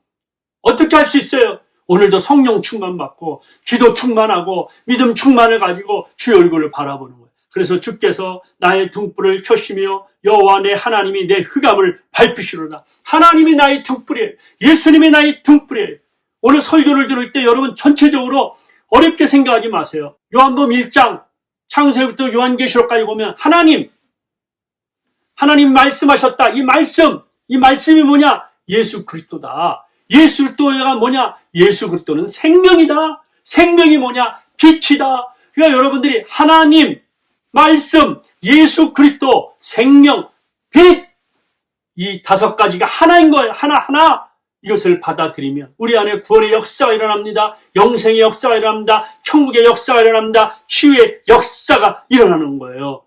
S1: 어떻게 할 수 있어요? 오늘도 성령 충만 받고 기도 충만하고 믿음 충만을 가지고 주의 얼굴을 바라보는 거예요. 그래서 주께서 나의 등불을 켜시며 여호와 내 하나님이 내 흑암을 밟으시로다. 하나님이 나의 등불이에요. 예수님이 나의 등불이에요. 오늘 설교를 들을 때 여러분 전체적으로 어렵게 생각하지 마세요. 요한복음 1장 창세기부터 요한계시록까지 보면 하나님 말씀하셨다. 이 말씀이 뭐냐? 예수 그리스도다. 예수 그리스도가 뭐냐? 예수 그리스도는 생명이다. 생명이 뭐냐? 빛이다. 그러니까 여러분들이 하나님, 말씀, 예수 그리스도, 생명, 빛, 이 5가지가 하나인 거예요. 하나. 이것을 받아들이면 우리 안에 구원의 역사가 일어납니다. 영생의 역사가 일어납니다. 천국의 역사가 일어납니다. 치유의 역사가 일어나는 거예요.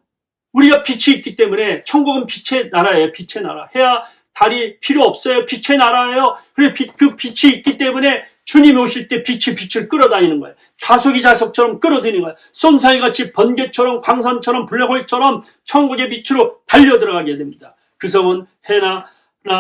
S1: 우리가 빛이 있기 때문에 천국은 빛의 나라예요. 빛의 나라. 해야 달이 필요 없어요. 빛의 나라예요. 그래서 그 빛이 있기 때문에 주님이 오실 때 빛을 끌어다니는 거예요. 자석이 자석처럼 끌어들이는 거예요. 쏜사이같이 번개처럼 광선처럼 블랙홀처럼 천국의 빛으로 달려들어가게 됩니다. 그 성은 해나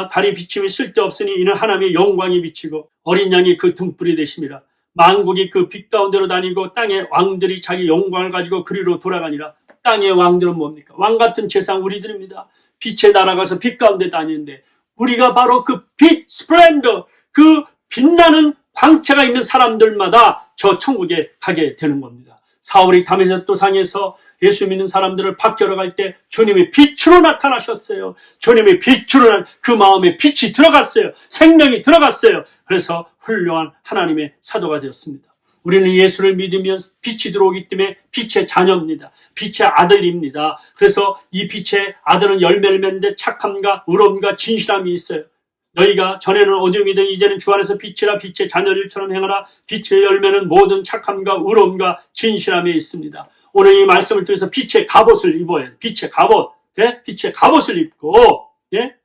S1: 달이 비침이 쓸데없으니 이는 하나님의 영광이 비치고 어린 양이 그 등불이 되심이라. 만국이 그 빛 가운데로 다니고 땅의 왕들이 자기 영광을 가지고 그리로 돌아가니라. 땅의 왕들은 뭡니까? 왕같은 세상 우리들입니다. 빛의 나라가서 빛 가운데 다니는데 우리가 바로 그 빛, 스플렌더, 그 빛나는 광채가 있는 사람들마다 저 천국에 가게 되는 겁니다. 사울이 다메섹 도상에서 예수 믿는 사람들을 바뀌러 갈 때 주님이 빛으로 나타나셨어요. 주님이 빛으로 그 마음에 빛이 들어갔어요. 생명이 들어갔어요. 그래서 훌륭한 하나님의 사도가 되었습니다. 우리는 예수를 믿으면 빛이 들어오기 때문에 빛의 자녀입니다. 빛의 아들입니다. 그래서 이 빛의 아들은 열매를 맺는데 착함과 의로움과 진실함이 있어요. 너희가 전에는 어둠이든 이제는 주 안에서 빛이라 빛의 자녀들처럼 행하라. 빛의 열매는 모든 착함과 의로움과 진실함에 있습니다. 오늘 이 말씀을 통해서 빛의 갑옷을 입어야 돼요. 빛의 갑옷. 예? 빛의 갑옷을 입고, 예?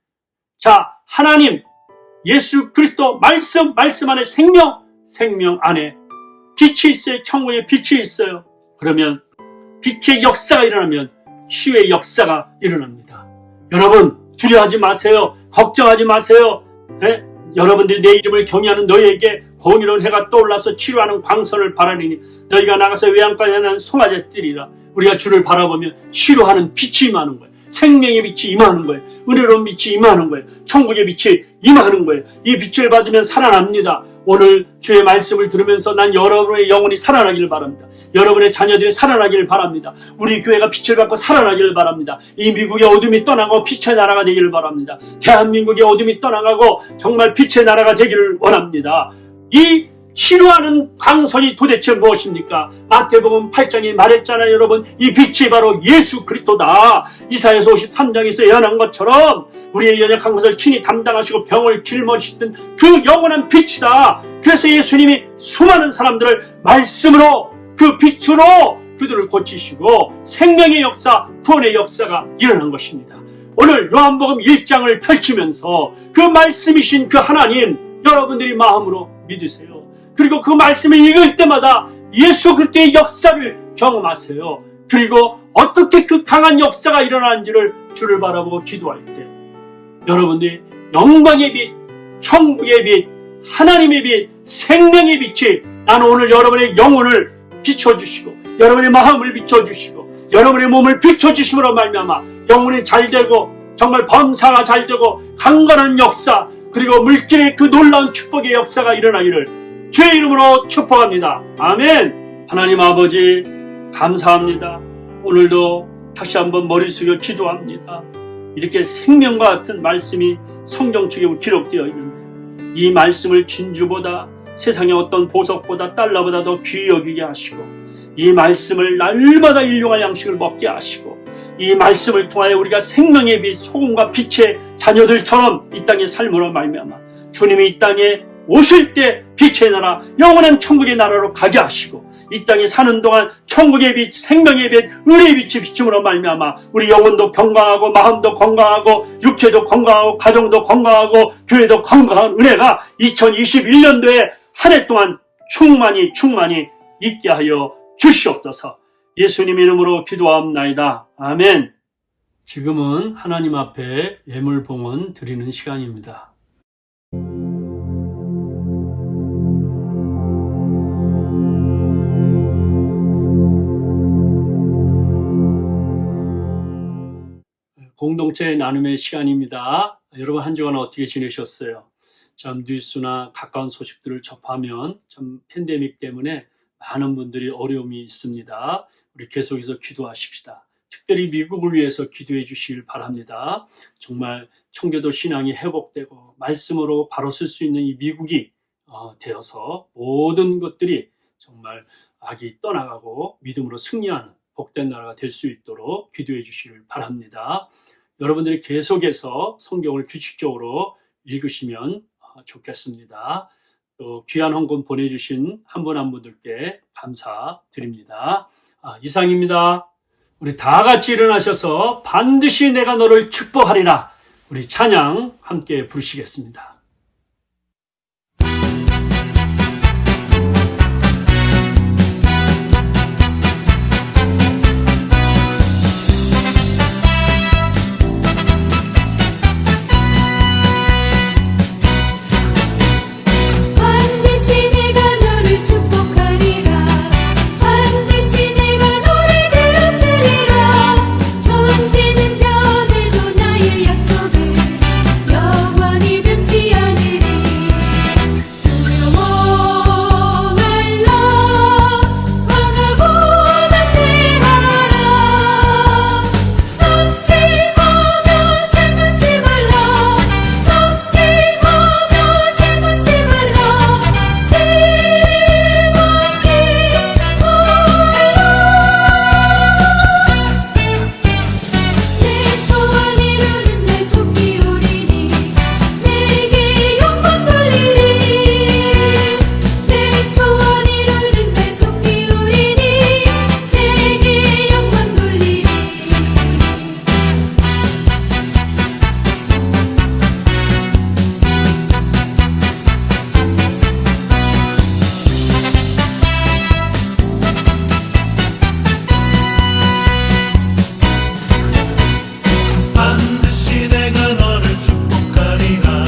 S1: 자, 하나님, 예수 그리스도 말씀 안에 생명 안에 빛이 있어요. 천국에 빛이 있어요. 그러면 빛의 역사가 일어나면 치유의 역사가 일어납니다. 여러분, 두려워하지 마세요. 걱정하지 마세요. 예? 여러분들이 내 이름을 경외하는 너희에게 공의로운 해가 떠올라서 치료하는 광선을 바라리니 너희가 나가서 외양간에 난 송아지 띠리라. 우리가 주를 바라보면 치료하는 빛이 임하는 거예요. 생명의 빛이 임하는 거예요. 은혜로운 빛이 임하는 거예요. 천국의 빛이 임하는 거예요. 이 빛을 받으면 살아납니다. 오늘 주의 말씀을 들으면서 난 여러분의 영혼이 살아나기를 바랍니다. 여러분의 자녀들이 살아나기를 바랍니다. 우리 교회가 빛을 받고 살아나기를 바랍니다. 이 미국의 어둠이 떠나고 빛의 나라가 되기를 바랍니다. 대한민국의 어둠이 떠나가고 정말 빛의 나라가 되기를 원합니다. 이 치료하는 광선이 도대체 무엇입니까? 마태복음 8장에 말했잖아요. 여러분, 이 빛이 바로 예수 그리스도다. 이사야서 53장에서 예언한 것처럼 우리의 연약한 것을 친히 담당하시고 병을 짊어지시던 그 영원한 빛이다. 그래서 예수님이 수많은 사람들을 말씀으로, 그 빛으로 그들을 고치시고 생명의 역사, 구원의 역사가 일어난 것입니다. 오늘 요한복음 1장을 펼치면서 그 말씀이신 그 하나님, 여러분들이 마음으로 믿으세요. 그리고 그 말씀을 읽을 때마다 예수 그리스도의 역사를 경험하세요. 그리고 어떻게 그 강한 역사가 일어나는지를 주를 바라보고 기도할 때 여러분들이 영광의 빛, 천국의 빛, 하나님의 빛, 생명의 빛이 나는 오늘 여러분의 영혼을 비춰주시고 여러분의 마음을 비춰주시고 여러분의 몸을 비춰주심으로 말미암아 영혼이 잘되고 정말 범사가 잘되고 강건한 역사, 그리고 물질의 그 놀라운 축복의 역사가 일어나기를 주의 이름으로 축복합니다. 아멘. 하나님 아버지 감사합니다. 오늘도 다시 한번 머리 숙여 기도합니다. 이렇게 생명과 같은 말씀이 성경책에 기록되어 있는데 이 말씀을 진주보다 세상의 어떤 보석보다 달러보다 더 귀히 여기게 하시고 이 말씀을 날마다 일용할 양식을 먹게 하시고 이 말씀을 통하여 우리가 생명의 빛, 소금과 빛의 자녀들처럼 이 땅의 삶으로 말미암아 주님이 이 땅에 오실 때 빛의 나라, 영원한 천국의 나라로 가게 하시고 이 땅에 사는 동안 천국의 빛, 생명의 빛, 은혜의 빛이 비춤으로 말미암아 우리 영혼도 건강하고 마음도 건강하고 육체도 건강하고 가정도 건강하고 교회도 건강한 은혜가 2021년도에 한 해 동안 충만히 있게 하여 주시옵소서. 예수님 이름으로 기도하옵나이다. 아멘. 지금은 하나님 앞에 예물봉헌 드리는 시간입니다. 공동체 나눔의 시간입니다. 여러분 한 주간 어떻게 지내셨어요? 참 뉴스나 가까운 소식들을 접하면 참 팬데믹 때문에 많은 분들이 어려움이 있습니다. 우리 계속해서 기도하십시다. 특별히 미국을 위해서 기도해 주시길 바랍니다. 정말 청교도 신앙이 회복되고 말씀으로 바로 쓸 수 있는 이 미국이 되어서 모든 것들이 정말 악이 떠나가고 믿음으로 승리하는 복된 나라가 될 수 있도록 기도해 주시길 바랍니다. 여러분들이 계속해서 성경을 규칙적으로 읽으시면 좋겠습니다. 또 귀한 헌금 보내주신 한 분 한 분들께 감사드립니다. 이상입니다. 우리 다 같이 일어나셔서 반드시 내가 너를 축복하리라. 우리 찬양 함께 부르시겠습니다.
S2: 반드시 내가 너를 축복하리라 반드시 내가 너를 들었으리라 존재는 변해도 나의 약속은 영원히 변치 않으리 두려워 말라 강하고 담대하라 낙심하며 슬프지 말라 낙심하며 슬프지 말라 내 소원 이루는 날 속히 오리니 내게 영광 돌리리 내 소원 이루는 날 속히 오리니 내게 영광 돌리리
S4: 반드시 내가 너를 축복하리라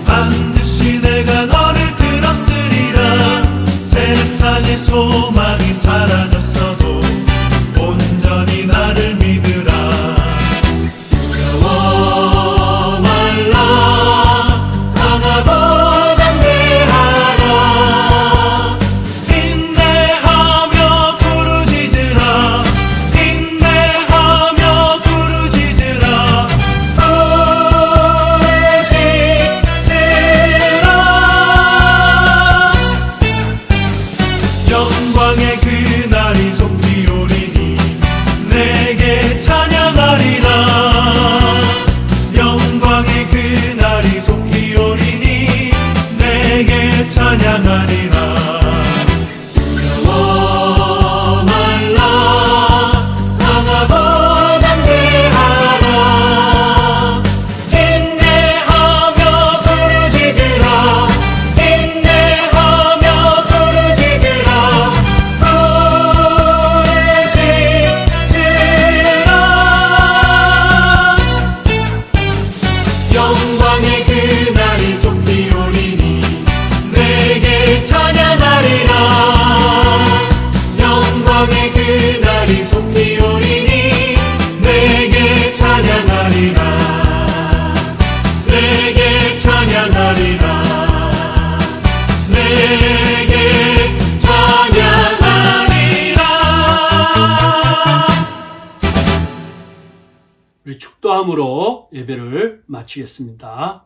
S4: 반드시 내가 너를 들었으리라 세상의 소망이 사라졌어도 온전히 나를 믿으라 두려워 말라 강하고 담대하라 인내하며 부르짖으라 인내하며 부르짖으라 부르짖으라 영광의 그날이 속히 오리니 내게 찬양하리라 영광의 그날이 속히 오리니 내게 찬양하리라 두려워 말라 강하고 담대하라 인내하며 부르짖으라 인내하며 부르짖으라 부르짖으라 영광의 그날이 속히 오리니 내게 찬양하리라 영광의 그날이 속히 오리니 내게 찬양하리라 내게 찬양하리라 내게 찬양하리라
S1: 우리 축도함으로 예배를 마치겠습니다.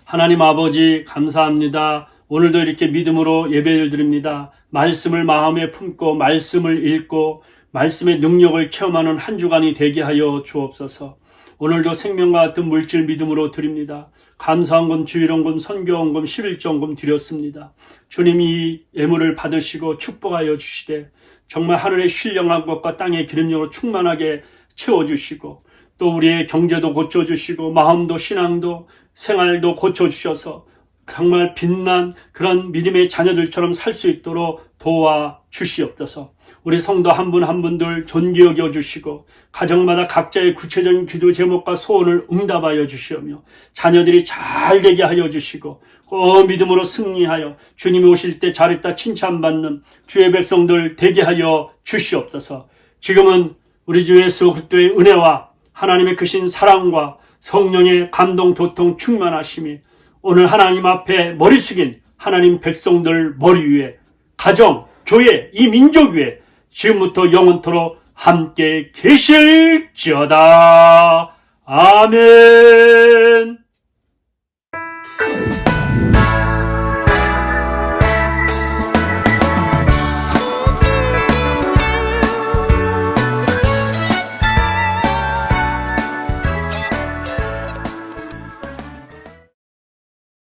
S1: 하나님 아버지 감사합니다. 오늘도 이렇게 믿음으로 예배를 드립니다. 말씀을 마음에 품고 말씀을 읽고 말씀의 능력을 체험하는 한 주간이 되게 하여 주옵소서. 오늘도 생명과 같은 물질 믿음으로 드립니다. 감사헌금, 주일헌금, 선교헌금, 11조헌금 드렸습니다. 주님이 예물을 받으시고 축복하여 주시되 정말 하늘의 신령한 것과 땅의 기름력으로 충만하게 채워주시고 또 우리의 경제도 고쳐주시고 마음도 신앙도 생활도 고쳐주셔서 정말 빛난 그런 믿음의 자녀들처럼 살 수 있도록 도와주시옵소서. 우리 성도 한 분 한 분들 존귀 여겨주시고 가정마다 각자의 구체적인 기도 제목과 소원을 응답하여 주시오며 자녀들이 잘 되게 하여 주시고 꼭 믿음으로 승리하여 주님이 오실 때 잘했다 칭찬받는 주의 백성들 되게 하여 주시옵소서. 지금은 우리 주 예수 그리스도의 은혜와 하나님의 크신 사랑과 성령의 감동 도통 충만하심이 오늘 하나님 앞에 머리 숙인 하나님 백성들 머리 위에, 가정, 교회, 이 민족 위에 지금부터 영원토록 함께 계실지어다. 아멘.